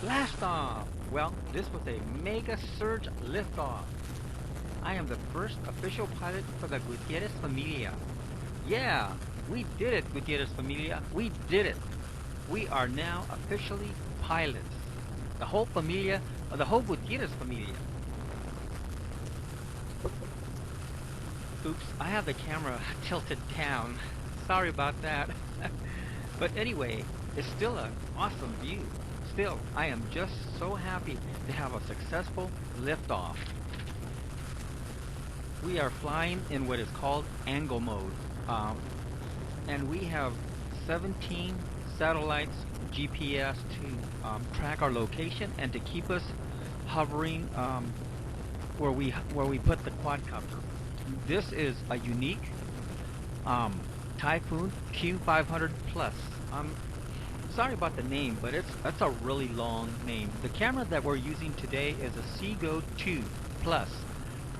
Blast off! Well, this was a mega surge liftoff. I am the first official pilot for the Gutierrez Familia. Yeah, we did it, Gutierrez Familia. We did it. We are now officially pilots. The whole familia, the whole Gutierrez Familia. Oops, I have the camera tilted down. Sorry about that. But anyway, it's still an awesome view. Still, I am just so happy to have a successful liftoff. We are flying in what is called angle mode. And we have 17 satellites GPS to track our location and to keep us hovering where we put the quadcopter. This is a Yuneec Typhoon Q 500 Plus. Sorry about the name, but that's a really long name. The camera that we're using today is a Seago 2 Plus.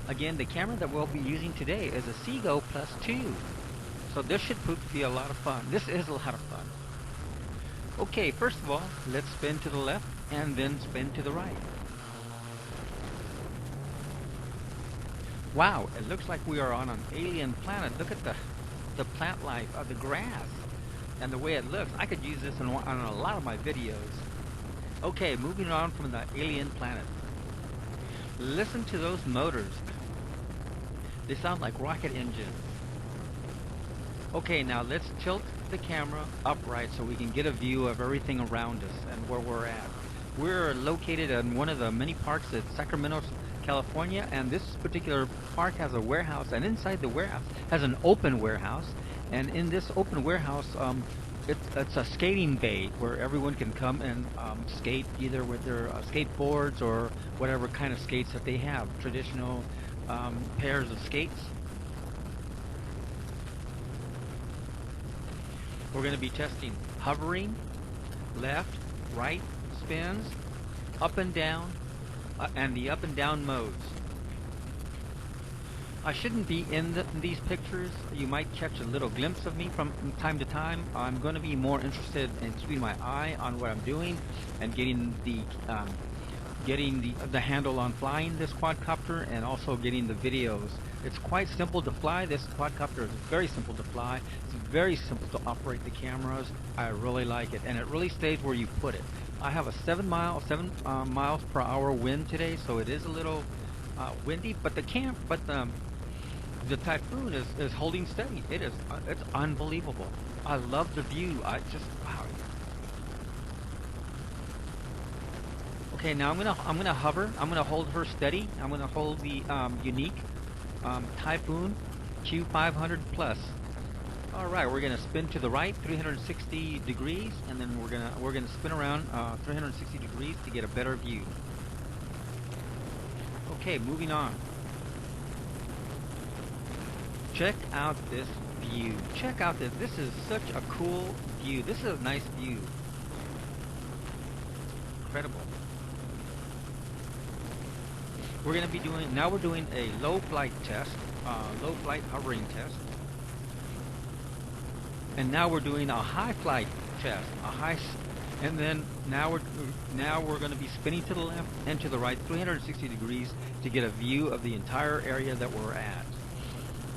Again, the camera that we'll be using today is a Seago Plus 2. So this should prove to be a lot of fun. This is a lot of fun. Okay, first of all, let's spin to the left and then spin to the right. Wow, it looks like we are on an alien planet. Look at the plant life of the grass and the way it looks. I could use this on a lot of my videos. Okay, moving on from the alien planet. Listen to those motors. They sound like rocket engines. Okay, now let's tilt the camera upright so we can get a view of everything around us and where we're at. We're located in one of the many parks at Sacramento, California, and this particular park has a warehouse, and inside the warehouse has an open warehouse, and in this open warehouse it's a skating bay where everyone can come and skate either with their skateboards or whatever kind of skates that they have, traditional pairs of skates. We're going to be testing hovering, left, right spins, up and down, and the up and down modes. I shouldn't be in these pictures. You might catch a little glimpse of me from time to time. I'm going to be more interested in keeping my eye on what I'm doing and getting the handle on flying this quadcopter, and also getting the videos. It's quite simple to fly. This quadcopter is very simple to fly. It's very simple to operate the cameras. I really like it, and it really stays where you put it. I have a 7 miles per hour wind today, so it is a little windy, but the Typhoon is holding steady. It's unbelievable. I love the view. Wow. Okay, now I'm gonna hover. I'm gonna hold her steady. I'm gonna hold the Yuneec Typhoon Q 500 Plus. All right, we're gonna spin to the right 360 degrees, and then we're gonna spin around 360 degrees to get a better view. Okay, moving on. Check out this view. Check out this. This is such a cool view. This is a nice view. Incredible. We're going to be doing a low flight test, low flight hovering test. And now we're doing a high flight test, and then now we're going to be spinning to the left and to the right 360 degrees to get a view of the entire area that we're at.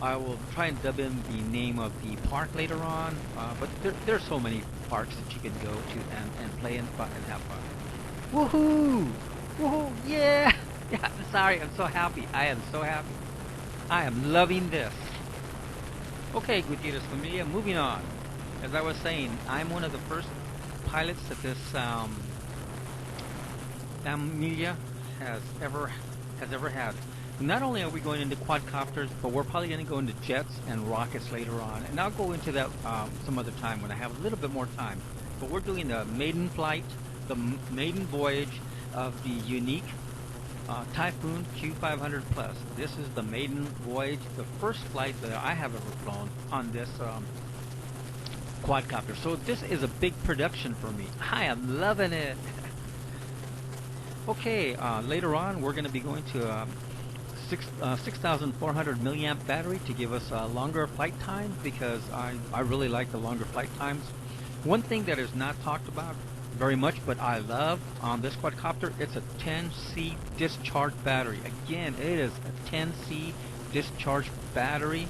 I will try and dub in the name of the park later on, but there's so many parks that you can go to and play and have fun. Woohoo! Woohoo! Yeah! Yeah, sorry, I'm so happy. I am so happy. I am loving this. Okay, Gutierrez Familia, moving on. As I was saying, I'm one of the first pilots that this Familia has ever had. Not only are we going into quadcopters, but we're probably going to go into jets and rockets later on. And I'll go into that some other time when I have a little bit more time. But we're doing the maiden flight, the maiden voyage of the Yuneec Typhoon Q 500 Plus. This is the maiden voyage, the first flight that I have ever flown on this quadcopter. So this is a big production for me. I am loving it. Okay, later on we're going to be going to 6,400 milliamp battery to give us longer flight time, because I really like the longer flight times. One thing that is not talked about very much, but I love on this quadcopter, it's a 10C discharge battery. Again, it is a 10C discharge battery,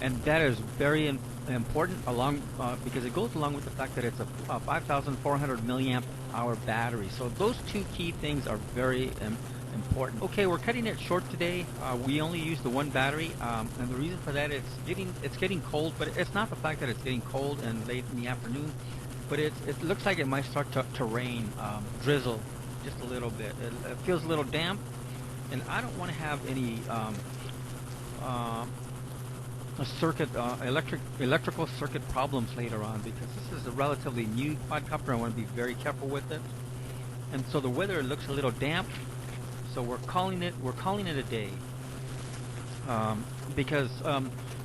and that is very important along because it goes along with the fact that it's a 5,400 milliamp hour battery. So those two key things are very important. Okay, we're cutting it short today. We only use the one battery, and the reason for that is it's getting cold, but it's not the fact that it's getting cold and late in the afternoon, but it looks like it might start to rain, drizzle just a little bit. It feels a little damp, and I don't want to have any electrical circuit problems later on, because this is a relatively new quadcopter. I want to be very careful with it, and so the weather looks a little damp. So we're calling it a day, because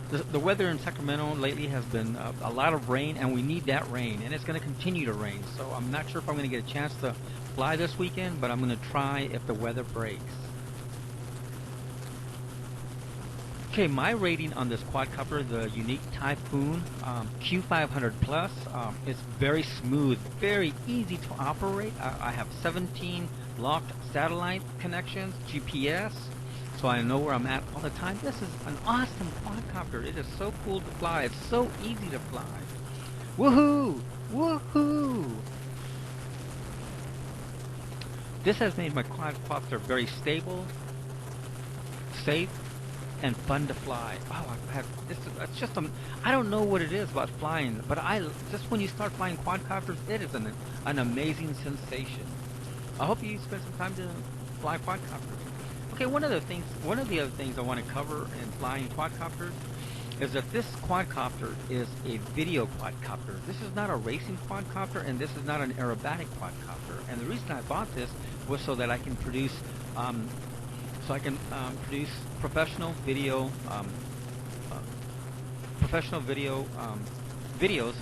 the weather in Sacramento lately has been a lot of rain, and we need that rain, and it's going to continue to rain. So I'm not sure if I'm going to get a chance to fly this weekend, but I'm going to try if the weather breaks. Okay, my rating on this quadcopter, the Yuneec Typhoon Q500 Plus, it's very smooth, very easy to operate. I have 17 locked satellite connections, GPS, so I know where I'm at all the time. This is an awesome quadcopter. It is so cool to fly. It's so easy to fly. Woohoo! Woohoo! This has made my quadcopter very stable, safe, and fun to fly. Oh, it's just I don't know what it is about flying, but just when you start flying quadcopters, it is an amazing sensation. I hope you spend some time to fly quadcopters. Okay, one of the other things I want to cover in flying quadcopters is that this quadcopter is a video quadcopter. This is not a racing quadcopter, and this is not an aerobatic quadcopter. And the reason I bought this was so that I can produce professional video videos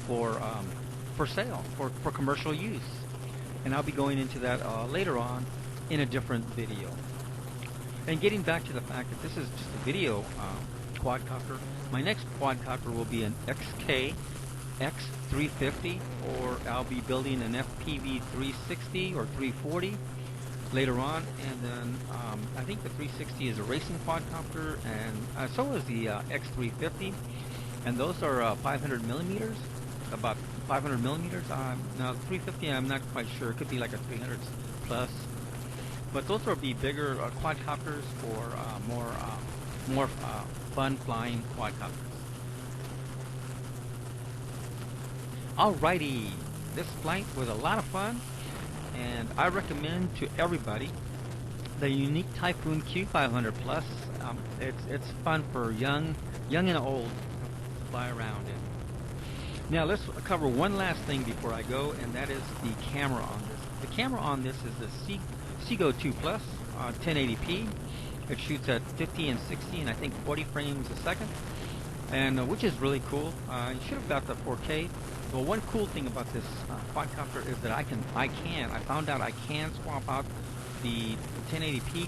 for sale, for commercial use. And I'll be going into that later on in a different video. And getting back to the fact that this is just a video quadcopter, my next quadcopter will be an XK X350, or I'll be building an FPV 360 or 340 later on. And then I think the 360 is a racing quadcopter, and so is the X350, and those are 500 millimeters, about 500 millimeters. Now the 350, I'm not quite sure. It could be like a 300 plus, but those will be bigger quadcopters for more fun flying quadcopters. Alrighty, this flight was a lot of fun, and I recommend to everybody the Yuneec Typhoon Q500 Plus. It's fun for young and old to fly around in. Now let's cover one last thing before I go, and that is the camera on this. The camera on this is the Seago 2 Plus 1080p. It shoots at 50 and 60 and I think 40 frames a second, and which is really cool. You should have got the 4K. Well, one cool thing about this quadcopter is that I found out I can swap out the 1080p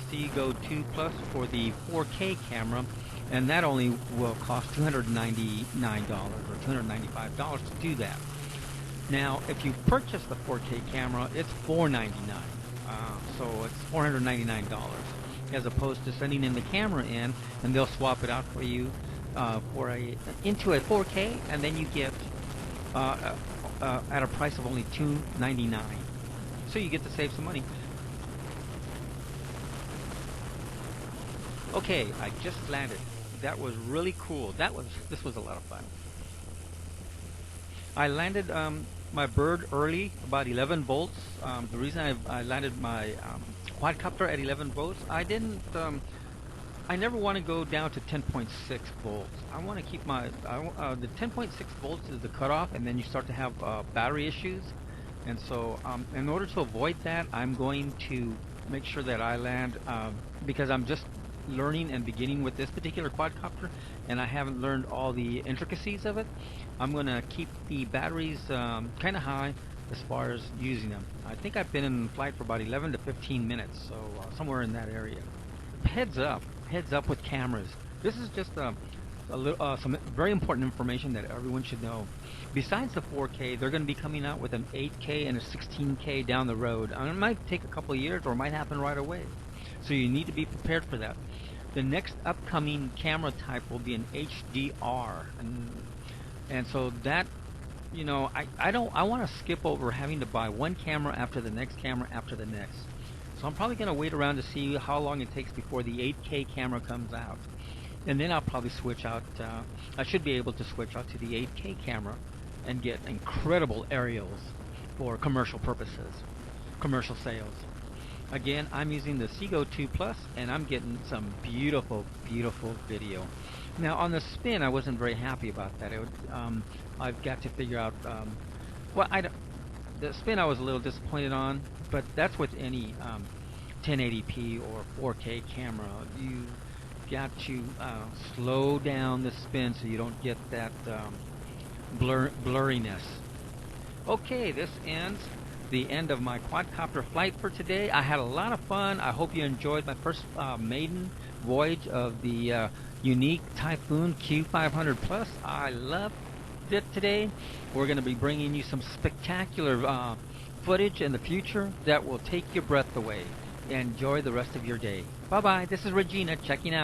Seago 2 Plus for the 4K camera, and that only will cost $299 or $295 to do that. Now, if you purchase the 4K camera, it's $499, so it's $499, as opposed to sending in the camera in, and they'll swap it out for you into a 4K, and then you get at a price of only $299. So you get to save some money. Okay, I just landed. That was really cool. This was a lot of fun. I landed my bird early, about 11 volts. The reason I landed my quadcopter at 11 volts, I never want to go down to 10.6 volts. I want to keep the 10.6 volts is the cutoff, and then you start to have battery issues. And so in order to avoid that, I'm going to make sure that I land, because I'm just learning and beginning with this particular quadcopter, and I haven't learned all the intricacies of it. I'm going to keep the batteries kind of high as far as using them. I think I've been in flight for about 11 to 15 minutes, so somewhere in that area. Heads up with cameras. This is just some very important information that everyone should know. Besides the 4K, they're going to be coming out with an 8K and a 16K down the road. It might take a couple of years or it might happen right away. So you need to be prepared for that. The next upcoming camera type will be an HDR, and so that, you know, I want to skip over having to buy one camera after the next camera after the next. So I'm probably going to wait around to see how long it takes before the 8K camera comes out, and then I'll probably switch out. I should be able to switch out to the 8K camera and get incredible aerials for commercial purposes, commercial sales. Again, I'm using the Seago 2 Plus, and I'm getting some beautiful, beautiful video. Now, on the spin, I wasn't very happy about that. I've got to figure out, the spin I was a little disappointed on, but that's with any 1080p or 4K camera. You got to slow down the spin so you don't get that blurriness. Okay, this ends the end of my quadcopter flight for today. I had a lot of fun. I hope you enjoyed my first maiden voyage of the Yuneec Typhoon Q 500 Plus. I loved it today. We're going to be bringing you some spectacular footage in the future that will take your breath away. Enjoy the rest of your day. Bye bye. This is Regina checking out.